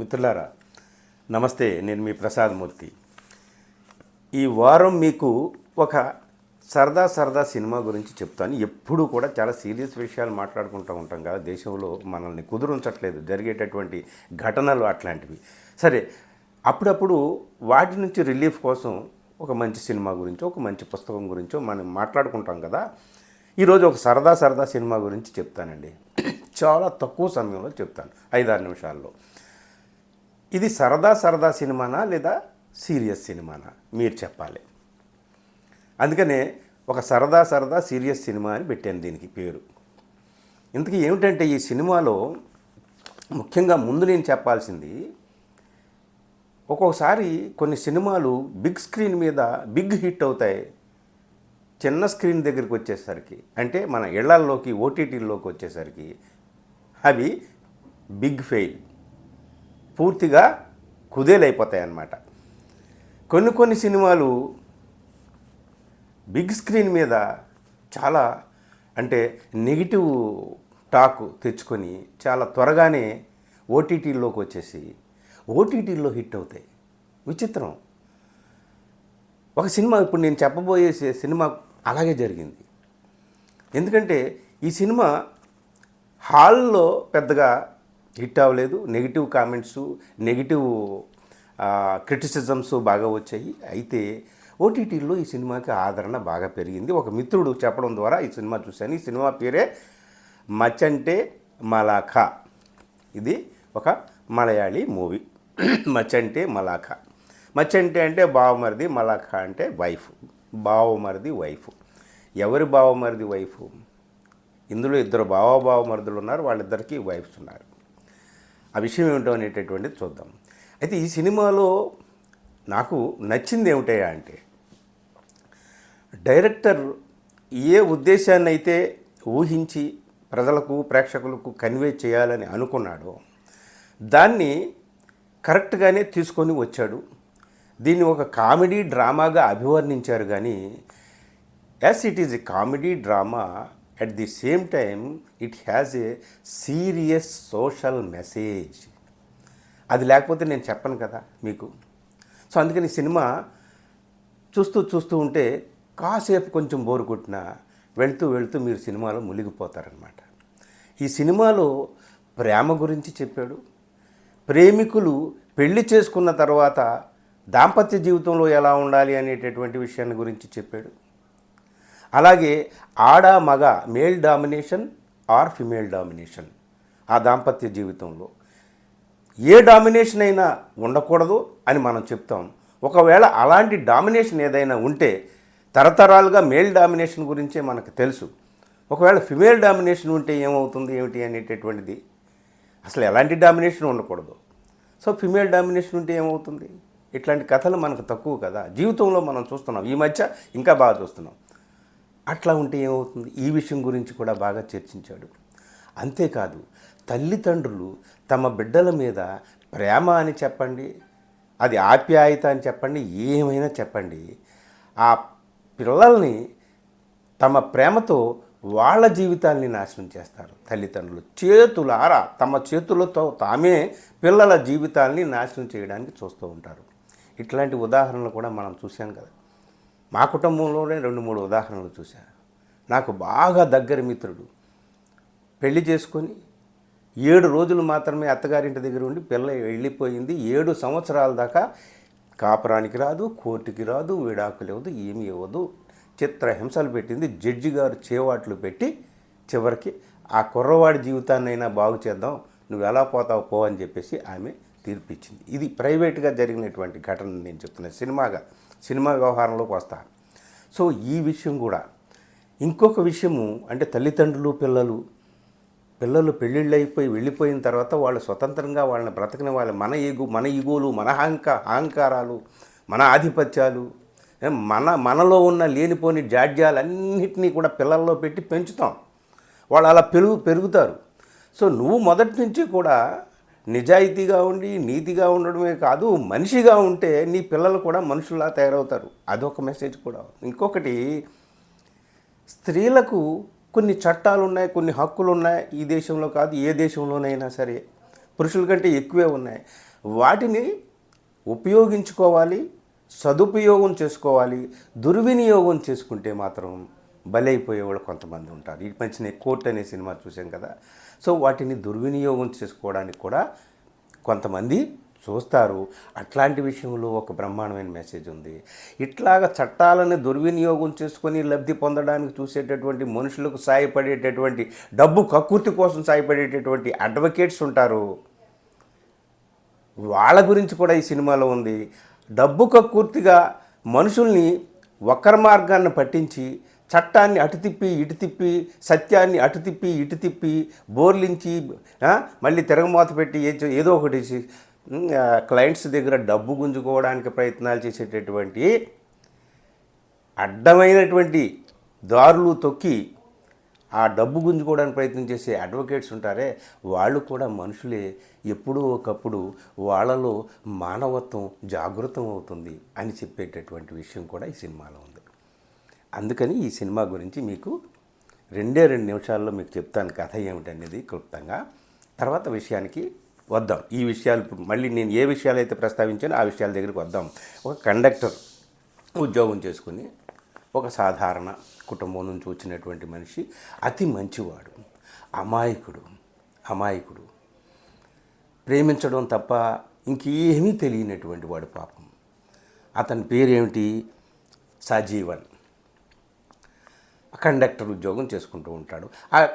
మిత్రులారా నమస్తే, నేను మీ ప్రసాద్ మూర్తి. ఈ వారం మీకు ఒక సరదా సినిమా గురించి చెప్తాను. ఎప్పుడూ కూడా చాలా సీరియస్ విషయాలు మాట్లాడుకుంటూ ఉంటాం కదా, దేశంలో మనల్ని కుదురుంచట్లేదు జరిగేటటువంటి ఘటనలు అట్లాంటివి. సరే, అప్పుడప్పుడు వాటి నుంచి రిలీఫ్ కోసం ఒక మంచి సినిమా గురించో ఒక మంచి పుస్తకం గురించో మనం మాట్లాడుకుంటాం కదా. ఈరోజు ఒక సరదా సినిమా గురించి చెప్తానండి. చాలా తక్కువ సమయంలో చెప్తాను, 5-6 నిమిషాల్లో. ఇది సరదా సినిమానా లేదా సీరియస్ సినిమానా మీరు చెప్పాలి. అందుకనే ఒక సరదా సీరియస్ సినిమా అని పెట్టాను దీనికి పేరు. ఇంతకీ ఏమిటంటే, ఈ సినిమాలో ముఖ్యంగా ముందు నేను చెప్పాల్సింది, ఒక్కొక్కసారి కొన్ని సినిమాలు బిగ్ స్క్రీన్ మీద బిగ్ హిట్ అవుతాయి, చిన్న స్క్రీన్ దగ్గరికి వచ్చేసరికి, అంటే మన ఇళ్లల్లోకి ఓటీటీల్లోకి వచ్చేసరికి అవి బిగ్ ఫెయిల్, పూర్తిగా కుదేలైపోతాయి అన్నమాట. కొన్ని సినిమాలు బిగ్ స్క్రీన్ మీద చాలా అంటే నెగిటివ్ టాక్ తెచ్చుకొని చాలా త్వరగానే ఓటీటీల్లోకి వచ్చేసి ఓటీటీల్లో హిట్ అవుతాయి. విచిత్రం. ఒక సినిమా, ఇప్పుడు నేను చెప్పబోయే సినిమా అలాగే జరిగింది. ఎందుకంటే ఈ సినిమా హాల్లో పెద్దగా హిట్ అవ్వలేదు, నెగిటివ్ కామెంట్స్, నెగిటివ్ క్రిటిసిజమ్స్ బాగా వచ్చాయి. అయితే ఓటీటీల్లో ఈ సినిమాకి ఆదరణ బాగా పెరిగింది. ఒక మిత్రుడు చెప్పడం ద్వారా ఈ సినిమా చూశాను. ఈ సినిమా పేరే మచంటే మలాఖా. ఇది ఒక మలయాళీ మూవీ. మచంటే మలాఖా. మచంటే అంటే బావమరిది, మలాఖా అంటే వైఫ్, బావమరిది వైఫ్. ఎవరి బావమరిది వైఫ్? ఇందులో ఇద్దరు బావమరుదులు ఉన్నారు, వాళ్ళిద్దరికీ వైఫ్స్ ఉన్నారు. ఆ విషయం ఏమిటో అనేటటువంటిది చూద్దాం. అయితే ఈ సినిమాలో నాకు నచ్చింది ఏమిటయా అంటే, డైరెక్టర్ ఏ ఉద్దేశాన్ని అయితే ఊహించి ప్రజలకు ప్రేక్షకులకు కన్వే చేయాలని అనుకున్నాడో దాన్ని కరెక్ట్గానే తీసుకొని వచ్చాడు. దీన్ని ఒక కామెడీ డ్రామాగా అభివర్ణించారు. కానీ as it is a comedy drama, at the same time it has a serious social message. అది లేకపోతే నేను చెప్పను కదా మీకు. సో అందుకని సినిమా చూస్తూ ఉంటే కాసేపు కొంచెం బోరు కొట్టినా వెళ్తూ మీరు సినిమాలో మునిగిపోతారనమాట. ఈ సినిమాలో ప్రేమ గురించి చెప్పాడు. ప్రేమికులు పెళ్లి చేసుకున్న తర్వాత దాంపత్య జీవితంలో ఎలా ఉండాలి అనేటటువంటి విషయాన్ని గురించి చెప్పాడు. అలాగే ఆడ మగ, male domination or female domination, ఆ దాంపత్య జీవితంలో ఏ డామినేషన్ అయినా ఉండకూడదు అని మనం చెప్తాం. ఒకవేళ అలాంటి డామినేషన్ ఏదైనా ఉంటే తరతరాలుగా మేల్ డామినేషన్ గురించే మనకు తెలుసు. ఒకవేళ ఫిమేల్ డామినేషన్ ఉంటే ఏమవుతుంది ఏమిటి అనేటటువంటిది, అసలు ఎలాంటి డామినేషన్ ఉండకూడదు. సో ఫిమేల్ డామినేషన్ ఉంటే ఏమవుతుంది? ఇట్లాంటి కథలు మనకు తక్కువ కదా, జీవితంలో మనం చూస్తున్నాం, ఈ మధ్య ఇంకా బాగా చూస్తున్నాం. అట్లా ఉంటే ఏమవుతుంది? ఈ విషయం గురించి కూడా బాగా చర్చించాడు. అంతేకాదు, తల్లిదండ్రులు తమ బిడ్డల మీద ప్రేమ అని చెప్పండి, అది ఆప్యాయత అని చెప్పండి, ఏమైనా చెప్పండి, ఆ పిల్లల్ని తమ ప్రేమతో వాళ్ళ జీవితాల్ని నాశనం చేస్తారు. తల్లిదండ్రులు చేతులారా తమ చేతులతో తామే పిల్లల జీవితాల్ని నాశనం చేయడానికి చూస్తూ ఉంటారు. ఇట్లాంటి ఉదాహరణలు కూడా మనం చూసాం కదా. మా కుటుంబంలోనే 2-3 ఉదాహరణలు చూశా. నాకు బాగా దగ్గర మిత్రుడు పెళ్లి చేసుకొని 7 రోజులు మాత్రమే అత్తగారింటి దగ్గర ఉండి పిల్ల వెళ్ళిపోయింది. 7 సంవత్సరాల దాకా కాపురానికి రాదు, కోర్టుకి రాదు, విడాకులు ఇవ్వదు, ఏమీ ఇవ్వదు, చిత్రహింసలు పెట్టింది. జడ్జి గారు చేవాట్లు పెట్టి చివరికి ఆ కుర్రవాడి జీవితాన్నైనా బాగు చేద్దాం, నువ్వు ఎలా పోతావు పో అని చెప్పేసి ఆమె తీర్పిచ్చింది. ఇది ప్రైవేట్గా జరిగినటువంటి ఘటన నేను చెప్తున్నాను. సినిమా వ్యవహారంలోకి వస్తా. సో ఈ విషయం కూడా ఇంకొక విషయము, అంటే తల్లిదండ్రులు పిల్లలు పెళ్ళిళ్ళు అయిపోయి వెళ్ళిపోయిన తర్వాత వాళ్ళు స్వతంత్రంగా వాళ్ళని బ్రతకని వాళ్ళు మన ఈగోలు, మన అహంకారాలు, మన ఆధిపత్యాలు, మనలో ఉన్న లేనిపోని జాడ్యాలన్నింటినీ కూడా పిల్లల్లో పెట్టి పెంచుతాం. వాళ్ళు అలా పెరుగుతారు. సో నువ్వు మొదటి నుంచి కూడా నిజాయితీగా ఉండి నీతిగా ఉండడమే కాదు, మనిషిగా ఉంటే నీ పిల్లలు కూడా మనుషుల్లా తయారవుతారు. అదొక మెసేజ్ కూడా. ఇంకొకటి, స్త్రీలకు కొన్ని చట్టాలు ఉన్నాయి, కొన్ని హక్కులు ఉన్నాయి. ఈ దేశంలో కాదు, ఏ దేశంలోనైనా సరే పురుషుల కంటే ఎక్కువే ఉన్నాయి. వాటిని ఉపయోగించుకోవాలి, సదుపయోగం చేసుకోవాలి. దుర్వినియోగం చేసుకుంటే మాత్రం బలైపోయేవాళ్ళు కొంతమంది ఉంటారు. ఈ మధ్యనే కోర్ట్ అనే సినిమా చూసాం కదా. సో వాటిని దుర్వినియోగం చేసుకోవడానికి కూడా కొంతమంది చూస్తారు. అట్లాంటి విషయంలో ఒక బ్రహ్మాండమైన మెసేజ్ ఉంది. ఇట్లాగ చట్టాలను దుర్వినియోగం చేసుకొని లబ్ధి పొందడానికి చూసేటటువంటి మనుషులకు సాయపడేటటువంటి, డబ్బు కక్కుర్తి కోసం సాయపడేటటువంటి అడ్వకేట్స్ ఉంటారు. వాళ్ళ గురించి కూడా ఈ సినిమాలో ఉంది. డబ్బు కక్కుర్తిగా మనుషుల్ని వక్ర మార్గాన్ని పట్టించి చట్టాన్ని అటు తిప్పి ఇటు తిప్పి, సత్యాన్ని అటు తిప్పి ఇటు తిప్పి, బోర్లించి మళ్ళీ తిరగమోత పెట్టి ఏదో ఒకటి క్లయింట్స్ దగ్గర డబ్బు గుంజుకోవడానికి ప్రయత్నాలు చేసేటటువంటి అడ్డమైనటువంటి దారులు తొక్కి ఆ డబ్బు గుంజుకోవడానికి ప్రయత్నం చేసే అడ్వకేట్స్ ఉంటారే, వాళ్ళు కూడా మనుషులే. ఎప్పుడూ ఒకప్పుడు వాళ్ళలో మానవత్వం జాగృతం అవుతుంది అని చెప్పేటటువంటి విషయం కూడా ఈ సినిమాలో ఉంది. అందుకని ఈ సినిమా గురించి మీకు 2 నిమిషాల్లో మీకు చెప్తాను కథ ఏమిటనేది క్లుప్తంగా. తర్వాత విషయానికి వద్దాం. ఈ విషయాలు మళ్ళీ నేను ఏ విషయాలు అయితే ప్రస్తావించానో ఆ విషయాల దగ్గరికి వద్దాం. ఒక కండక్టర్ ఉద్యోగం చేసుకుని ఒక సాధారణ కుటుంబం నుంచి వచ్చినటువంటి మనిషి, అతి మంచివాడు, అమాయకుడు, ప్రేమించడం తప్ప ఇంకేమీ తెలియనటువంటి వాడు పాపం. అతని పేరేమిటి? సజీవన్. కండక్టర్ ఉద్యోగం చేసుకుంటూ ఉంటాడు.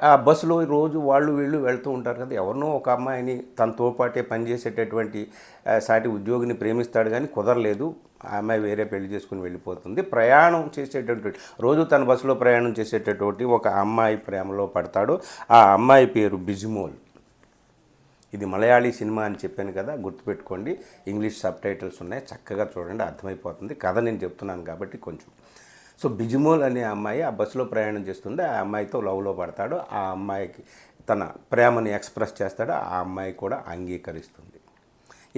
ఆ బస్సులో రోజు వీళ్ళు వెళ్తూ ఉంటారు కదా. ఎవరినో ఒక అమ్మాయిని తనతో పాటే పనిచేసేటటువంటి సాటి ఉద్యోగిని ప్రేమిస్తాడు, కానీ కుదరలేదు. ఆ అమ్మాయి వేరే పెళ్లి చేసుకుని వెళ్ళిపోతుంది. ప్రయాణం చేసేటటువంటి రోజు తన బస్సులో ప్రయాణం చేసేటటువంటి ఒక అమ్మాయి ప్రేమలో పడతాడు. ఆ అమ్మాయి పేరు బిజిమోల్. ఇది మలయాళీ సినిమా అని చెప్పాను కదా, గుర్తుపెట్టుకోండి. ఇంగ్లీష్ సబ్ టైటిల్స్ ఉన్నాయి, చక్కగా చూడండి, అర్థమైపోతుంది. కథ నేను చెప్తున్నాను కాబట్టి కొంచెం. సో బిజిమోల్ అనే అమ్మాయి ఆ బస్సులో ప్రయాణం చేస్తుంటే ఆ అమ్మాయితో లవ్లో పడతాడు. ఆ అమ్మాయికి తన ప్రేమని ఎక్స్ప్రెస్ చేస్తాడు. ఆ అమ్మాయి కూడా అంగీకరిస్తుంది.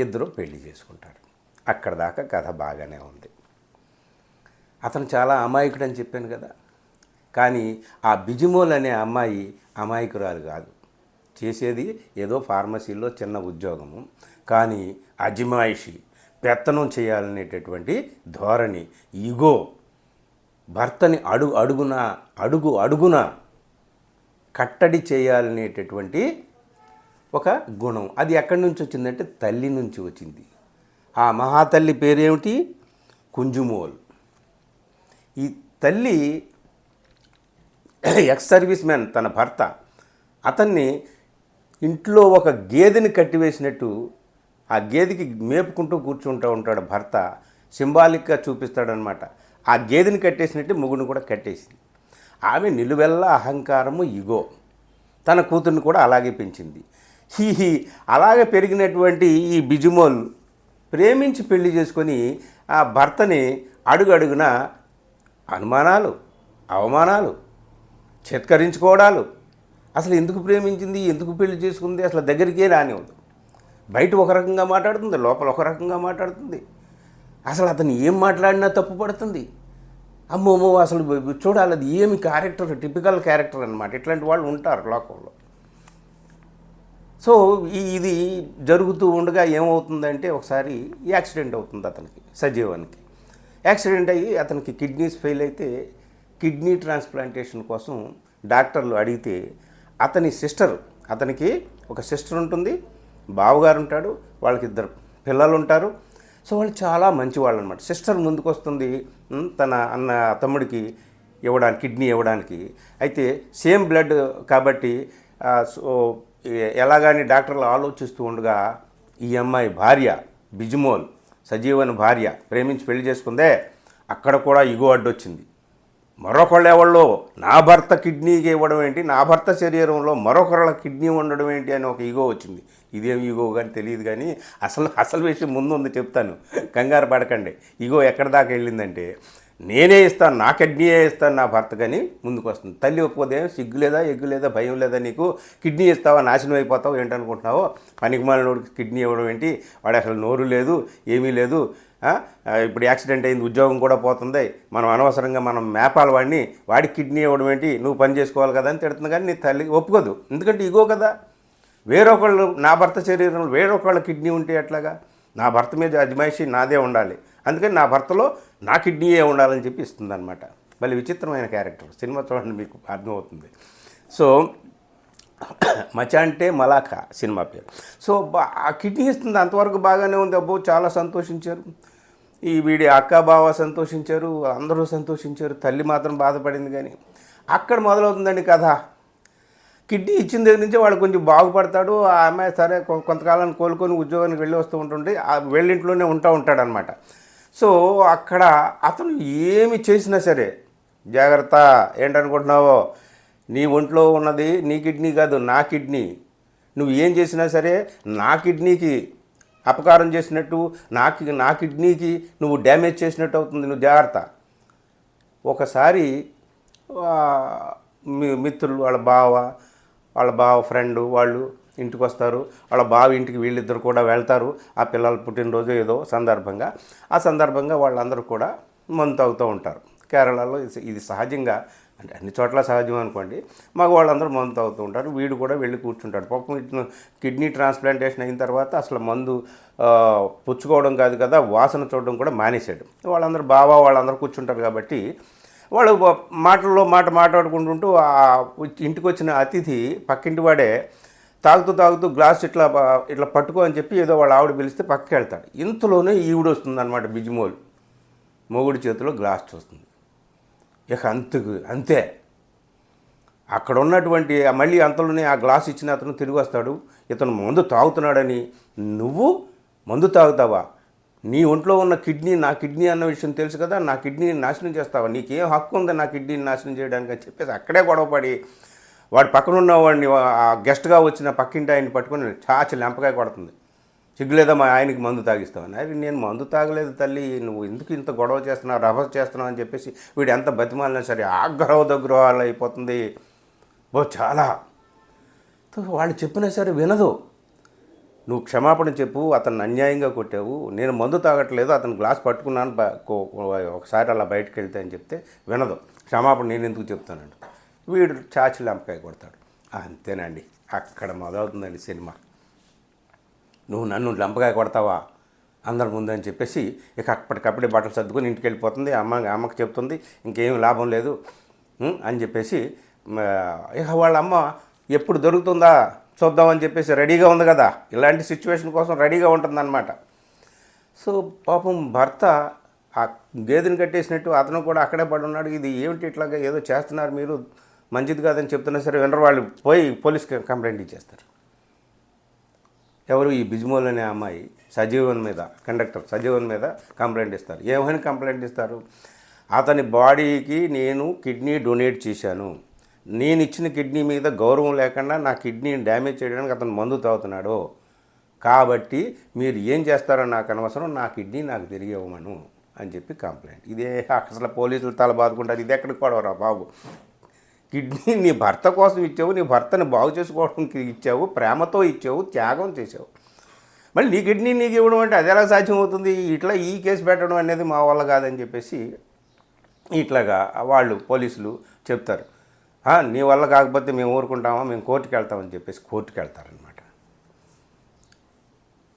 ఇద్దరు పెళ్లి చేసుకుంటారు. అక్కడ దాకా కథ బాగానే ఉంది. అతను చాలా అమాయకుడు అని చెప్పాను కదా. కానీ ఆ బిజిమోల్ అనే అమ్మాయి అమాయకురాలు కాదు. చేసేది ఏదో ఫార్మసీలో చిన్న ఉద్యోగము, కానీ అజమాయిషి, పెత్తనం చేయాలనేటటువంటి ధోరణి, ఈగో, భర్తని అడుగున కట్టడి చేయాలనేటటువంటి ఒక గుణం. అది ఎక్కడి నుంచి వచ్చిందంటే తల్లి నుంచి వచ్చింది. ఆ మహాతల్లి పేరేమిటి? కుంజుమోల్. ఈ తల్లి ఎక్స్ సర్వీస్ మ్యాన్, తన భర్త, అతన్ని ఇంట్లో ఒక గేదెని కట్టివేసినట్టు ఆ గేదెకి మేపుకుంటూ కూర్చుంటూ ఉంటాడు భర్త. సింబాలిక్గా చూపిస్తాడనమాట. ఆ గేదెని కట్టేసినట్టు మొగుడిని కూడా కట్టేసింది. ఆమె నిలువెల్లా అహంకారము, ఇగో. తన కూతుర్ని కూడా అలాగే పెంచింది. అలాగే పెరిగినటువంటి ఈ బిజిమోల్ ప్రేమించి పెళ్లి చేసుకొని ఆ భర్తని అడుగడుగున అనుమానాలు, అవమానాలు, చిత్కరించుకోవడాలు. అసలు ఎందుకు ప్రేమించింది, ఎందుకు పెళ్లి చేసుకుంది, అసలు దగ్గరికే రానివ్వదు. బయట ఒక రకంగా మాట్లాడుతుంది, లోపల ఒక రకంగా మాట్లాడుతుంది. అసలు అతను ఏం మాట్లాడినా తప్పు పడుతుంది. అమ్మో అసలు చూడాలి, అది ఏమి క్యారెక్టర్, టిపికల్ క్యారెక్టర్ అనమాట. ఇట్లాంటి వాళ్ళు ఉంటారు లోకంలో. సో ఇది జరుగుతూ ఉండగా ఏమవుతుందంటే ఒకసారి యాక్సిడెంట్ అవుతుంది అతనికి, సజీవానికి. యాక్సిడెంట్ అయ్యి అతనికి కిడ్నీస్ ఫెయిల్ అయితే కిడ్నీ ట్రాన్స్ప్లాంటేషన్ కోసం డాక్టర్లు అడిగితే అతనికి ఒక సిస్టర్ ఉంటుంది, బావగారు ఉంటాడు, వాళ్ళకి 2 పిల్లలు ఉంటారు. సో వాళ్ళు చాలా మంచివాళ్ళు అనమాట. సిస్టర్ ముందుకు వస్తుంది తన తమ్ముడికి ఇవ్వడానికి, కిడ్నీ ఇవ్వడానికి. అయితే సేమ్ బ్లడ్ కాబట్టి సో ఎలాగని డాక్టర్లు ఆలోచిస్తూ ఉండగా ఈ అమ్మాయి భార్య బిజిమోల్, సజీవన్ భార్య, ప్రేమించి పెళ్లి చేసుకుందే, అక్కడ కూడా ఇగో అడ్డొచ్చింది. మరొకళ్ళు ఎవళ్ళో నా భర్త కిడ్నీకి ఇవ్వడం ఏంటి, నా భర్త శరీరంలో మరొకళ్ళ కిడ్నీ ఉండడం ఏంటి అని ఒక ఈగో వచ్చింది. ఇదేం ఈగో కానీ తెలియదు, కానీ అసలు విషయం ముందు ఉంది, చెప్తాను, కంగారు పడకండి. ఈగో ఎక్కడి దాకా వెళ్ళిందంటే, నేనే ఇస్తాను, నా కిడ్నీయే ఇస్తాను నా భర్త, కానీ ముందుకు వస్తుంది. తల్లి ఒప్పుకోదే, సిగ్గు లేదా, ఎగ్గు లేదా, భయం లేదా నీకు, కిడ్నీ ఇస్తావా, నాశనం అయిపోతావు ఏంటనుకుంటున్నావో, పనికిమాలినోడికి కిడ్నీ ఇవ్వడం ఏంటి, వాడు అసలు నోరు లేదు, ఏమీ లేదు, ఇప్పుడు యాక్సిడెంట్ అయింది, ఉద్యోగం కూడా పోతుంది, మనం అనవసరంగా మేపాలి వాడికి కిడ్నీ ఇవ్వడం ఏంటి, నువ్వు పని చేసుకోవాలి కదా అని తిడుతుంది. కానీ నీ తల్లి ఒప్పుకోదు, ఎందుకంటే ఇగో కదా. వేరొకళ్ళు నా భర్త శరీరంలో వేరొకళ్ళ కిడ్నీ ఉంటే ఎట్లాగా? నా భర్త మీద అజమాయిషి నాదే ఉండాలి, అందుకని నా భర్తలో నా కిడ్నీయే ఉండాలని చెప్పి ఇస్తుందన్నమాట. మళ్ళీ విచిత్రమైన క్యారెక్టర్, సినిమా చూడండి మీకు అర్థమవుతుంది. సో మచా అంటే మలాఖా సినిమా పేరు. సో ఆ కిడ్నీ ఇస్తుంది, అంతవరకు బాగానే ఉంది. అబ్బో చాలా సంతోషించారు, ఈ వీడి అక్క బావ సంతోషించారు, అందరూ సంతోషించారు, తల్లి మాత్రం బాధపడింది. కానీ అక్కడ మొదలవుతుందండి కథ. కిడ్నీ ఇచ్చిన దగ్గర నుంచి వాడు కొంచెం బాగుపడతాడు. ఆ అమ్మాయి సరే కొంతకాలం కోలుకొని ఉద్యోగానికి వెళ్ళి వస్తూ ఉంటుంటే ఆ వెళ్ళింట్లోనే ఉంటాడనమాట. సో అక్కడ అతను ఏమి చేసినా సరే జాగ్రత్త, ఏంటనుకుంటున్నావో, నీ ఒంట్లో ఉన్నది నీ కిడ్నీ కాదు, నా కిడ్నీ. నువ్వు ఏం చేసినా సరే నా కిడ్నీకి అపకారం చేసినట్టు, నా కిడ్నీకి నువ్వు డ్యామేజ్ చేసినట్టు అవుతుంది, నువ్వు జాగ్రత్త. ఒకసారి మిత్రులు, వాళ్ళ బావ ఫ్రెండు వాళ్ళు ఇంటికి వస్తారు. వాళ్ళ బావ ఇంటికి వీళ్ళిద్దరు కూడా వెళ్తారు. ఆ పిల్లల పుట్టినరోజు ఏదో సందర్భంగా, ఆ సందర్భంగా వాళ్ళందరూ కూడా మందు తాగుతూ ఉంటారు. కేరళలో ఇది సహజంగా, అంటే అన్ని చోట్ల సహజం అనుకోండి, మగవాళ్ళందరూ మందు తాగుతూ ఉంటారు. వీడు కూడా వెళ్ళి కూర్చుంటాడు. పాపం కిడ్నీ ట్రాన్స్ప్లాంటేషన్ అయిన తర్వాత అసలు మందు పుచ్చుకోవడం కాదు కదా, వాసన చూడడం కూడా మానేశాడు. వాళ్ళందరూ కూర్చుంటారు కాబట్టి వాళ్ళు మాటల్లో మాట్లాడుకుంటుంటూ ఇంటికి వచ్చిన అతిథి పక్కింటి వాడే తాగుతూ గ్లాస్ ఇట్లా పట్టుకో అని చెప్పి ఏదో వాళ్ళ ఆవిడ పిలిస్తే పక్కకి వెళ్తాడు. ఇంతలోనే ఈవిడ వస్తుంది అనమాట, బిజిమోలు మొగుడి చేతిలో గ్లాస్ చూస్తుంది. ఇక అంతే అక్కడ ఉన్నటువంటి మళ్ళీ అంతలోనే ఆ గ్లాస్ ఇచ్చిన అతను తిరిగి వస్తాడు. ఇతను మందు తాగుతున్నాడని, నువ్వు మందు తాగుతావా, నీ ఒంట్లో ఉన్న కిడ్నీ నా కిడ్నీ అన్న విషయం తెలుసు కదా, నా కిడ్నీని నాశనం చేస్తావా, నీకేం హక్కు ఉందా నా కిడ్నీని నాశనం చేయడానికి అని చెప్పేసి అక్కడే గొడవపడి వాడి పక్కన ఉన్నవాడిని, ఆ గెస్ట్గా వచ్చిన పక్కింటి ఆయన్ని పట్టుకొని చాచి లెంపకాయ కొడుతుంది. సిగ్గులేదా మా ఆయనకి మందు తాగిస్తావని. అది నేను మందు తాగలేదు తల్లి, నువ్వు ఎందుకు ఇంత గొడవ చేస్తున్నావు, రభస చేస్తున్నావు అని చెప్పేసి వీడు ఎంత బతిమాలినా సరే ఆగ్రహోదగ్రహాలు అయిపోతుంది. చాలా వాళ్ళు చెప్పినా సరే వినదు. నువ్వు క్షమాపణ చెప్పు, అతన్ని అన్యాయంగా కొట్టావు, నేను మందు తాగట్లేదు, అతను గ్లాస్ పట్టుకున్నాను ఒకసారి అలా బయటకు వెళ్తే అని చెప్తే వినదు. క్షమాపణ నేను ఎందుకు చెప్తానండి. వీడు చాచి లెంపకాయ కొడతాడు. అంతేనండి, అక్కడ మొదలవుతుందండి సినిమా. నువ్వు నన్ను లెంపకాయ కొడతావా అందరి ముందని చెప్పేసి ఇక అప్పటికప్పుడే బట్టలు సర్దుకొని ఇంటికి వెళ్ళిపోతుంది. అమ్మకి చెప్తుంది ఇంకేం లాభం లేదు అని చెప్పేసి. ఇక వాళ్ళ అమ్మ ఎప్పుడు దొరుకుతుందా చూద్దామని చెప్పేసి రెడీగా ఉంది కదా, ఇలాంటి సిచ్యువేషన్ కోసం రెడీగా ఉంటుందన్నమాట. సో పాపం భర్త ఆ గేదెని కట్టేసినట్టు అతను కూడా అక్కడే పడి ఉన్నాడు. ఇది ఏమిటి ఇట్లాగా ఏదో చేస్తున్నారు మీరు, మంచిది కాదని చెప్తున్నా సరే వినరు. వాళ్ళు పోయి పోలీస్కి కంప్లైంట్ ఇచ్చేస్తారు. ఎవరు, ఈ బిజ్మోల్ అనే అమ్మాయి సజీవన్ మీద, కండక్టర్ సజీవన్ మీద కంప్లైంట్ ఇస్తారు. ఏమని కంప్లైంట్ ఇస్తారు, అతని బాడీకి నేను కిడ్నీ డొనేట్ చేశాను, నేను ఇచ్చిన కిడ్నీ మీద గౌరవం లేకుండా నా కిడ్నీని డ్యామేజ్ చేయడానికి అతను మందు తాగుతున్నాడు, కాబట్టి మీరు ఏం చేస్తారో నాకు అనవసరం, నా కిడ్నీ నాకు తిరిగి ఇవ్వమను అని చెప్పి కంప్లైంట్. ఇదే అసలు పోలీసులు తల బాదుకుంటారు. ఇది ఎక్కడికి పడవరా బాబు, కిడ్నీ నీ భర్త కోసం ఇచ్చావు, నీ భర్తని బాగు చేసుకోవడానికి ఇచ్చావు, ప్రేమతో ఇచ్చావు, త్యాగం చేసావు, మళ్ళీ నీ కిడ్నీ నీకు ఇవ్వడం అంటే అది ఎలా సాధ్యం అవుతుంది, ఇట్లా ఈ కేసు పెట్టడం అనేది మా వల్ల కాదని చెప్పేసి ఇట్లాగా వాళ్ళు పోలీసులు చెప్తారు. నీ వల్ల కాకపోతే మేము ఊరుకుంటామా, మేము కోర్టుకు వెళ్తామని చెప్పేసి కోర్టుకు వెళ్తారనమాట.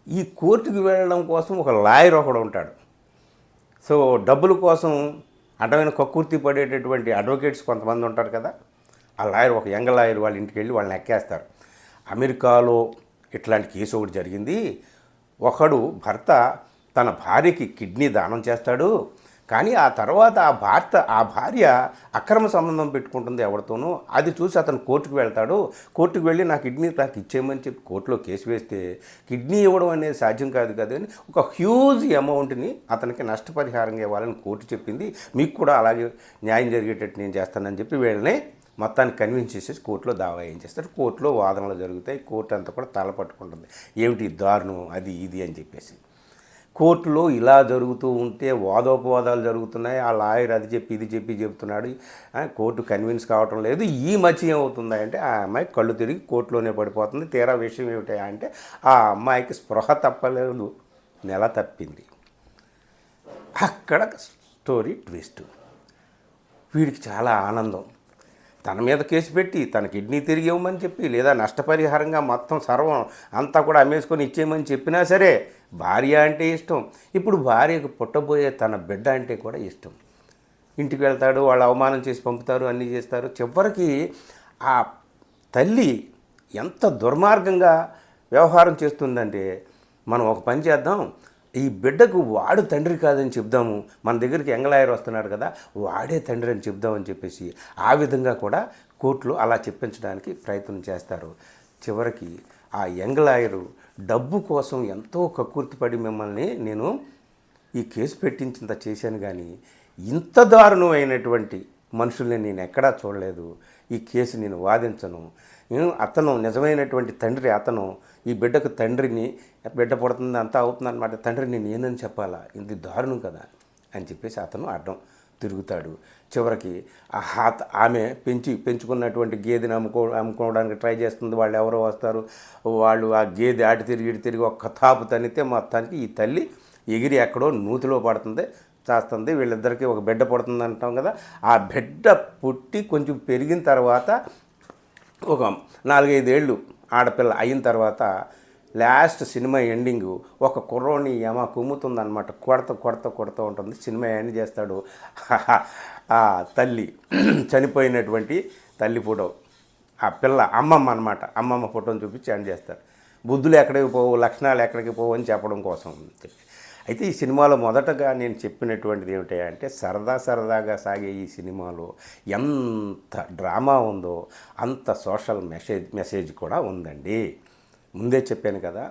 ఈ కోర్టుకు వెళ్ళడం కోసం ఒక లాయర్ ఒకడు ఉంటాడు. సో డబ్బుల కోసం అడ్డమైన కక్కుర్తి పడేటటువంటి అడ్వకేట్స్ కొంతమంది ఉంటారు కదా, ఆ లాయర్, ఒక యంగ్ లాయర్ వాళ్ళ ఇంటికి వెళ్ళి వాళ్ళని ఎక్కేస్తారు. అమెరికాలో ఇట్లాంటి కేసు ఒకటి జరిగింది. ఒకడు భర్త తన భార్యకి కిడ్నీ దానం చేస్తాడు, కానీ ఆ తర్వాత ఆ భార్య అక్రమ సంబంధం పెట్టుకుంటుంది ఎవరితోనూ. అది చూసి అతను కోర్టుకు వెళ్తాడు. కోర్టుకు వెళ్ళి నా కిడ్నీ నాకు ఇచ్చేయమని చెప్పి కోర్టులో కేసు వేస్తే కిడ్నీ ఇవ్వడం అనేది సాధ్యం కాదు అని ఒక హ్యూజ్ అమౌంట్ని అతనికి నష్టపరిహారంగా ఇవ్వాలని కోర్టు చెప్పింది. మీకు కూడా అలాగే న్యాయం జరిగేటట్టు నేను చేస్తానని చెప్పి వీళ్ళని మొత్తాన్ని కన్విన్స్ చేసేసి కోర్టులో దావా ఏం చేస్తారు. కోర్టులో వాదనలు జరుగుతాయి. కోర్టు అంతా కూడా తల పట్టుకుంటుంది, ఏమిటి దారుణం అది ఇది అని చెప్పేసి. కోర్టులో ఇలా జరుగుతూ ఉంటే వాదోపవాదాలు జరుగుతున్నాయి. ఆ లాయర్ అది చెప్పి ఇది చెప్పి చెప్తున్నాడు. కోర్టు కన్విన్స్ కావటం లేదు. ఈ మధ్య ఏమవుతుందంటే ఆ అమ్మాయి కళ్ళు తిరిగి కోర్టులోనే పడిపోతుంది. తీరా విషయం ఏమిటా అంటే ఆ అమ్మాయికి స్పృహ తప్పలేదు, నెల తప్పింది. అక్కడ స్టోరీ ట్విస్ట్. వీడికి చాలా ఆనందం. తన మీద కేసు పెట్టి తన కిడ్నీ తిరిగి ఇవ్వమని చెప్పి లేదా నష్టపరిహారంగా మొత్తం సర్వం అంతా కూడా అమ్మేసుకొని ఇచ్చేయమని చెప్పినా సరే భార్య అంటే ఇష్టం. ఇప్పుడు భార్యకు పుట్టబోయే తన బిడ్డ అంటే కూడా ఇష్టం. ఇంటికి వెళ్తాడు, వాళ్ళు అవమానం చేసి పంపుతారు, అన్నీ చేస్తారు. చివరికి ఆ తల్లి ఎంత దుర్మార్గంగా వ్యవహారం చేస్తుందంటే, మనం ఒక పని చేద్దాం, ఈ బిడ్డకు వాడు తండ్రి కాదని చెప్దాము, మన దగ్గరికి ఎంగలాయర్ వస్తున్నాడు కదా, వాడే తండ్రి అని చెప్దామని చెప్పేసి ఆ విధంగా కూడా కోర్టులో అలా చెప్పించడానికి ప్రయత్నం చేస్తారు. చివరికి ఆ ఎంగలాయరు డబ్బు కోసం ఎంతో కక్కుర్తిపడి మిమ్మల్ని నేను ఈ కేసు పెట్టించింత చేశాను, కానీ ఇంత దారుణమైనటువంటి మనుషుల్ని నేను ఎక్కడా చూడలేదు, ఈ కేసు నేను వాదించను, అతను నిజమైనటువంటి తండ్రి, అతను ఈ బిడ్డకు తండ్రిని, బిడ్డ పుడుతుంది అంతా అవుతుంది అనమాట, తండ్రిని నేనని చెప్పాలా, ఇది దారుణం కదా అని చెప్పేసి అతను అడ్డం తిరుగుతాడు. చివరికి ఆమె పెంచుకున్నటువంటి గేదెని అమ్ముకోవడానికి ట్రై చేస్తుంది. వాళ్ళు ఎవరో వస్తారు, వాళ్ళు ఆ గేదె అటు తిరిగి ఇటు తిరిగి ఒక్క తాపు తనితే మొత్తానికి ఈ తల్లి ఎగిరి ఎక్కడో నూతిలో పడుతుంది, చేస్తుంది. వీళ్ళిద్దరికీ ఒక బిడ్డ పుడుతుంది అంటాం కదా, ఆ బిడ్డ పుట్టి కొంచెం పెరిగిన తర్వాత ఒక 4-5 ఏళ్ళు ఆడపిల్ల అయిన తర్వాత లాస్ట్ సినిమా ఎండింగు ఒక కుర్రోని ఏమో కుమ్ముతుందన్నమాట, కొడతా ఉంటుంది. సినిమా ఎండ్ చేస్తాడు ఆ తల్లి, చనిపోయినటువంటి తల్లి ఫోటో, ఆ పిల్ల అమ్మమ్మ అనమాట, అమ్మమ్మ ఫోటోని చూపించి ఎండ్ చేస్తాడు. బుద్ధులు ఎక్కడికి పోవు, లక్షణాలు ఎక్కడికి పోవు అని చెప్పడం కోసం. అయితే ఈ సినిమాలో మొదటగా నేను చెప్పినటువంటిది ఏమిటంటే, సరదాగా సాగే ఈ సినిమాలో ఎంత డ్రామా ఉందో అంత సోషల్ మెసేజ్ కూడా ఉందండి. ముందే చెప్పాను కదా,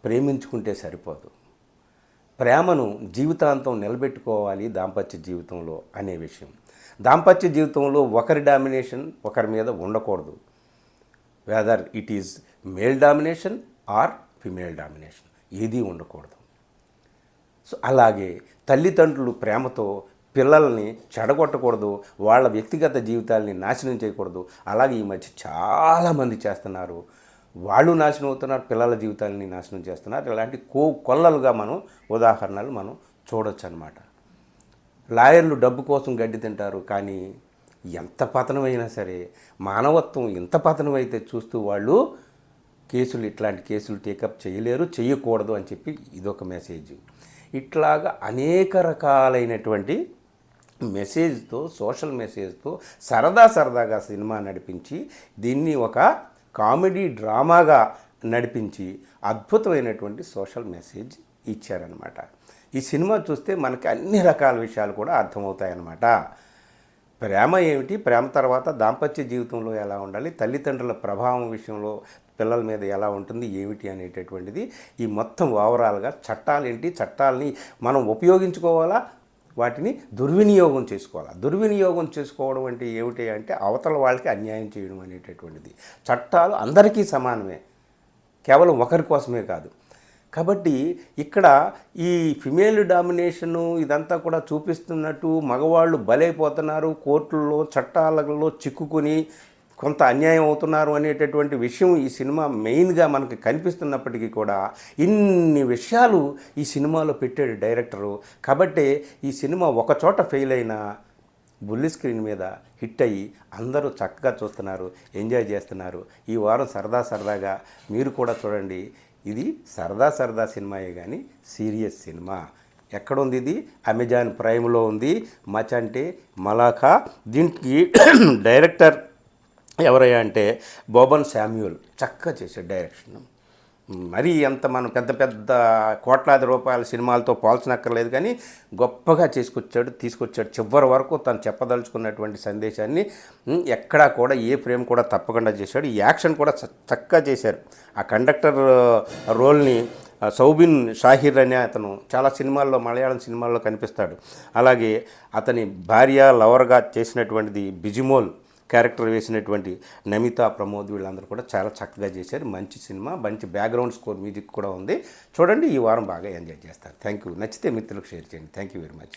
ప్రేమించుకుంటే సరిపోదు, ప్రేమను జీవితాంతం నిలబెట్టుకోవాలి దాంపత్య జీవితంలో అనే విషయం. దాంపత్య జీవితంలో ఒకరి డామినేషన్ ఒకరి మీద ఉండకూడదు, whether it is male domination or female domination, ఏదీ ఉండకూడదు. సో అలాగే తల్లిదండ్రులు ప్రేమతో పిల్లల్ని చెడగొట్టకూడదు, వాళ్ళ వ్యక్తిగత జీవితాలని నాశనం చేయకూడదు. అలాగే ఈ మధ్య చాలామంది చేస్తున్నారు, వాళ్ళు నాశనం అవుతున్నారు, పిల్లల జీవితాలని నాశనం చేస్తున్నారు. ఇలాంటి కొల్లలుగా మనం ఉదాహరణలు మనం చూడొచ్చు అన్నమాట. లాయర్లు డబ్బు కోసం గడ్డి తింటారు, కానీ ఎంత పతనమైనా సరే మానవత్వం ఎంత పతనమైతే చూస్తూ వాళ్ళు ఇట్లాంటి కేసులు టేకప్ చేయలేరు, చేయకూడదు అని చెప్పి ఇదొక మెసేజ్. ఇట్లాగా అనేక రకాలైనటువంటి మెసేజ్తో, సోషల్ మెసేజ్తో సరదాగా సినిమా నడిపించి దీన్ని ఒక కామెడీ డ్రామాగా నడిపించి అద్భుతమైనటువంటి సోషల్ మెసేజ్ ఇచ్చారనమాట. ఈ సినిమా చూస్తే మనకి అన్ని రకాల విషయాలు కూడా అర్థమవుతాయన్నమాట. ప్రేమ ఏమిటి, ప్రేమ తర్వాత దాంపత్య జీవితంలో ఎలా ఉండాలి, తల్లిదండ్రుల ప్రభావం విషయంలో పిల్లల మీద ఎలా ఉంటుంది ఏమిటి అనేటటువంటిది ఈ మొత్తం ఓవరాల్గా చట్టాలని మనం ఉపయోగించుకోవాలా, వాటిని దుర్వినియోగం చేసుకోవాలా. దుర్వినియోగం చేసుకోవడం అంటే ఏమిటి అంటే అవతల వాళ్ళకి అన్యాయం చేయడం అనేటటువంటిది. చట్టాలు అందరికీ సమానమే, కేవలం ఒకరి కోసమే కాదు. కాబట్టి ఇక్కడ ఈ ఫిమేల్ డామినేషను ఇదంతా కూడా చూపిస్తున్నట్టు మగవాళ్ళు బలైపోతున్నారు, కోర్టుల్లో చట్టాలలో చిక్కుకొని కొంత అన్యాయం అవుతున్నారు అనేటటువంటి విషయం ఈ సినిమా మెయిన్గా మనకి కనిపిస్తున్నప్పటికీ కూడా ఇన్ని విషయాలు ఈ సినిమాలో పెట్టాడు డైరెక్టరు. కాబట్టి ఈ సినిమా ఒకచోట ఫెయిల్ అయినా బుల్లి స్క్రీన్ మీద హిట్ అయ్యి అందరూ చక్కగా చూస్తున్నారు, ఎంజాయ్ చేస్తున్నారు. ఈ వారం సరదాగా మీరు కూడా చూడండి. ఇది సరదా సినిమాయే కానీ సీరియస్ సినిమా. ఎక్కడుంది ఇది? అమెజాన్ ప్రైమ్లో ఉంది. మచ్ అంటే మలాఖా. దీనికి డైరెక్టర్ ఎవరయ్యా అంటే బోబన్ శామ్యూల్. చక్కగా చేశాడు డైరెక్షన్. మరీ అంత మనం పెద్ద కోట్లాది రూపాయల సినిమాలతో పోల్చనక్కర్లేదు, కానీ గొప్పగా తీసుకొచ్చాడు చివరి వరకు తను చెప్పదలుచుకున్నటువంటి సందేశాన్ని ఎక్కడా కూడా ఏ ఫ్రేమ్ కూడా తప్పకుండా చేశాడు. ఈ యాక్షన్ కూడా చక్కగా చేశారు. ఆ కండక్టర్ రోల్ని సౌబిన్ షాహిర్ అనే అతను చాలా సినిమాల్లో, మలయాళం సినిమాల్లో కనిపిస్తాడు. అలాగే అతని భార్య లవర్గా చేసినటువంటిది బిజిమోల్ క్యారెక్టర్ వేసినటువంటి నమితా ప్రమోద్, వీళ్ళందరూ కూడా చాలా చక్కగా చేశారు. మంచి సినిమా, మంచి బ్యాక్గ్రౌండ్ స్కోర్ మ్యూజిక్ కూడా ఉంది. చూడండి, ఈ వారం బాగా ఎంజాయ్ చేస్తారు. Thank you. నచ్చితే మిత్రులకు షేర్ చేయండి. Thank you very much.